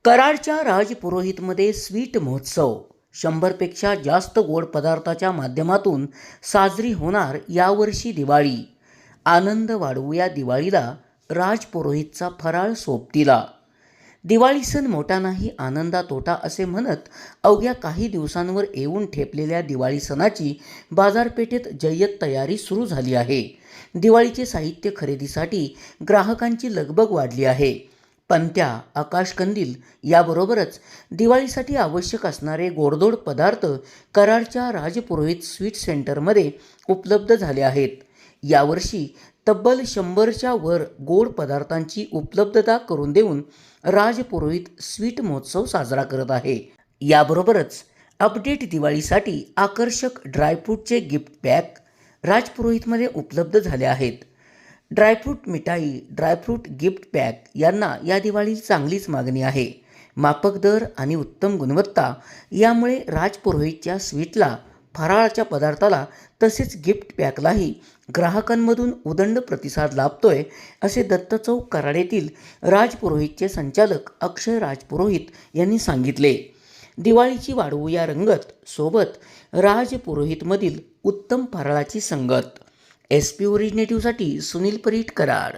कराडच्या राजपुरोहितमध्ये स्वीट महोत्सव 100पेक्षा जास्त गोड पदार्थाच्या माध्यमातून साजरी होणार यावर्षी दिवाळी. आनंद वाढवूया दिवाळीला, राजपुरोहितचा फराळ सोबतीला. दिवाळी सण मोठा नाही, आनंदा तोटा असे म्हणत अवघ्या काही दिवसांवर येऊन ठेपलेल्या दिवाळी सणाची बाजारपेठेत जय्यत तयारी सुरू झाली आहे. दिवाळीचे साहित्य खरेदीसाठी ग्राहकांची लगबग वाढली आहे. पणत्या, आकाशकंदील याबरोबरच दिवाळीसाठी आवश्यक असणारे गोडधोड पदार्थ कराडच्या राजपुरोहित स्वीट सेंटरमध्ये उपलब्ध झाले आहेत. यावर्षी तब्बल 100च्या वर गोड पदार्थांची उपलब्धता करून देऊन राजपुरोहित स्वीट महोत्सव साजरा करत आहे. याबरोबरच अपडेट दिवाळीसाठी आकर्षक ड्रायफ्रूटचे गिफ्ट पॅक राजपुरोहितमध्ये उपलब्ध झाले आहेत. ड्रायफ्रूट मिठाई, ड्रायफ्रूट गिफ्ट पॅक यांना या दिवाळीत चांगलीच मागणी आहे. माफक दर आणि उत्तम गुणवत्ता यामुळे राजपुरोहितच्या स्वीटला, फराळाच्या पदार्थाला तसेच गिफ्ट पॅकलाही ग्राहकांमधून उदंड प्रतिसाद लाभतोय, असे दत्त चौक कराड येथील राजपुरोहितचे संचालक अक्षय राजपुरोहित यांनी सांगितले. दिवाळीची वाढवूया रंगत, सोबत राजपुरोहितमधील उत्तम फराळाची संगत. SP ओरिजिनेटिव्हसाठी सुनील परीट, कराड.